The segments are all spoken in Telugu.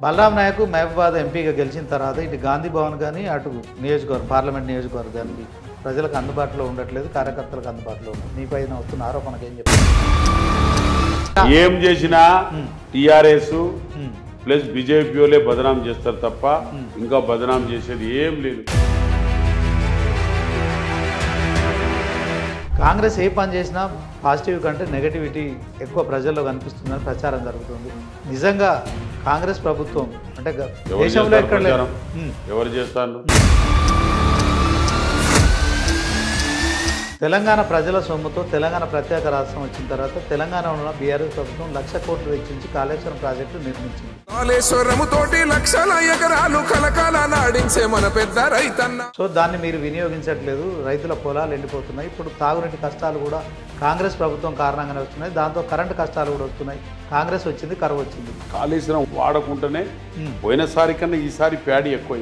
బలరాం నాయక్ మహబూబాబాద్ ఎంపీగా గెలిచిన తర్వాత ఇటు గాంధీ భవన్ కానీ అటు నియోజకవర్గం పార్లమెంట్ నియోజకవర్గానికి ప్రజలకు అందుబాటులో ఉండట్లేదు, కార్యకర్తలకు అందుబాటులో ఉండదు. మీ పైన వస్తున్న ఆరోపణకు ఏం చెప్తారు? ఏం చేసినా టీఆర్ఎస్ ప్లస్ బీజేపీలే బదనాం చేస్తారు తప్ప ఇంకా బదనాం చేసేది ఏం లేదు. కాంగ్రెస్ ఏ పని చేసినా పాజిటివ్ కంటే నెగటివిటీ ఎక్కువ ప్రజల్లో కనిపిస్తుందని ప్రచారం జరుగుతుంది. నిజంగా కాంగ్రెస్ ప్రభుత్వం అంటే దేశంలో ఎక్కడ ఎవరు చేస్తారు? తెలంగాణ ప్రజల సొమ్ముతో తెలంగాణ ప్రత్యేక రాష్ట్రం వచ్చిన తర్వాత తెలంగాణలో ఉన్న బీఆర్ఎస్ ప్రభుత్వం 1,00,000 కోట్లు వెచ్చించి కాళేశ్వరం ప్రాజెక్టు నిర్మించింది. కాళేశ్వరముతోటి లక్షల ఎకరాలు కలకాల నాడించే మన పెద్ద రైతన్న. సో దాన్ని మీరు వినియోగించట్లేదు, రైతుల పొలాలు ఎండిపోతున్నాయి. ఇప్పుడు తాగునీటి కష్టాలు కూడా కాంగ్రెస్ ప్రభుత్వం కారణంగానే వస్తున్నాయి. దాంతో కరెంటు కష్టాలు కూడా వస్తున్నాయి. కాంగ్రెస్ వచ్చింది, కరువు వచ్చింది. కాళేశ్వరం వాడకుండానే పోయినసారి కన్నా ఈసారి ప్యాడీ ఎక్కువ.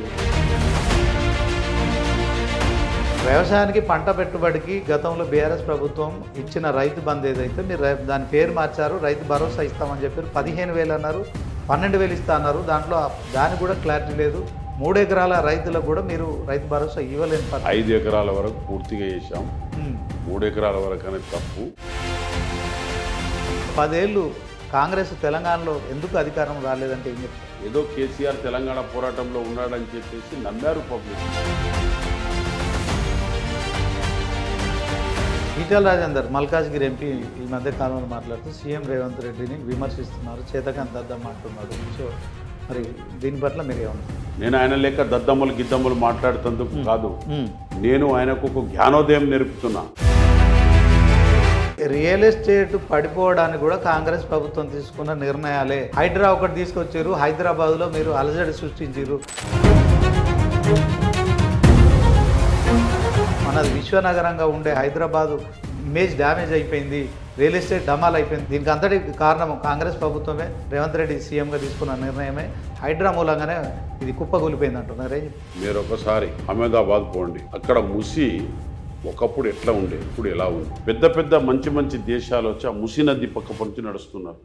వ్యవసాయానికి పంట పెట్టుబడికి గతంలో బీఆర్ఎస్ ప్రభుత్వం ఇచ్చిన రైతు బంద్ ఏదైతే మీరు దాని పేరు మార్చారు, రైతు భరోసా ఇస్తామని చెప్పారు. 15,000 అన్నారు, 12,000 ఇస్తా అన్నారు. దాంట్లో దానికి కూడా క్లారిటీ లేదు. 3 ఎకరాల రైతులకు కూడా మీరు రైతు భరోసా ఇవ్వలేని 5 ఎకరాల వరకు పూర్తిగా చేశాం. 3 ఎకరాల వరకు అనేది తప్పు. 10 ఏళ్ళు కాంగ్రెస్ తెలంగాణలో ఎందుకు అధికారం రాలేదంటే ఏం చెప్తారు? ఏదో కేసీఆర్ తెలంగాణ పోరాటంలో ఉన్నాడని చెప్పేసి నమ్మారు పబ్లిక్. ఈటెల రాజేందర్ మల్కాజ్గిరి ఎంపీ ఈ మధ్య కాలంలో మాట్లాడుతూ సీఎం రేవంత్ రెడ్డిని విమర్శిస్తున్నారు, చేతకాని దద్దమ్మ అంటున్నాడు. సో మరి దీని పట్ల మీరు ఏమన్నారు? నేను ఆయన లెక్క దద్దమ్మలు గిద్దమ్మలు మాట్లాడుతందుకు కాదు, నేను ఆయనకు ఒక జ్ఞానోదయం నేర్పుతున్నా. రియల్ ఎస్టేట్ పడిపోవడానికి కూడా కాంగ్రెస్ ప్రభుత్వం తీసుకున్న నిర్ణయాలే. హైడ్రా ఒకటి తీసుకొచ్చారు, హైదరాబాద్లో మీరు అలజడి సృష్టించారు. మనది విశ్వనగరంగా ఉండే హైదరాబాదు ఇమేజ్ డ్యామేజ్ అయిపోయింది, రియల్ ఎస్టేట్ డమాల్ అయిపోయింది. దీనికి అంతటి కారణం కాంగ్రెస్ ప్రభుత్వమే, రేవంత్ రెడ్డి సీఎంగా తీసుకున్న నిర్ణయమే. హైడ్రా మూలంగానే ఇది కుప్పగూలిపోయింది అంటున్నారు. మీరు ఒకసారి అహ్మదాబాద్ పోండి, అక్కడ ముసి ఒకప్పుడు ఎట్లా ఉండే, ఇప్పుడు ఎలా ఉంది. పెద్ద పెద్ద మంచి మంచి దేశాలు వచ్చి ఆ ముసి నది పక్క నుంచి నడుస్తున్నారు.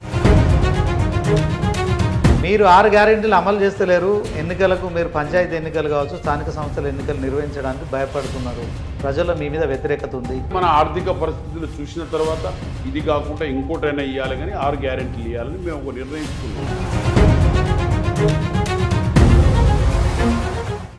మీరు 6 గ్యారెంటీలు అమలు చేస్తలేరు. ఎన్నికలకు మీరు పంచాయతీ ఎన్నికలు కావచ్చు, స్థానిక సంస్థల ఎన్నికలు నిర్వహించడానికి భయపడుతున్నారు. ప్రజల్లో మీ మీద వ్యతిరేకత ఉంది. మన ఆర్థిక పరిస్థితులు చూసిన తర్వాత ఇది కాకుండా ఇంకోటైనా ఇవ్వాలి, కానీ 6 గ్యారెంటీలు ఇవ్వాలని మేము ఒక నిర్ణయించుకున్నాం.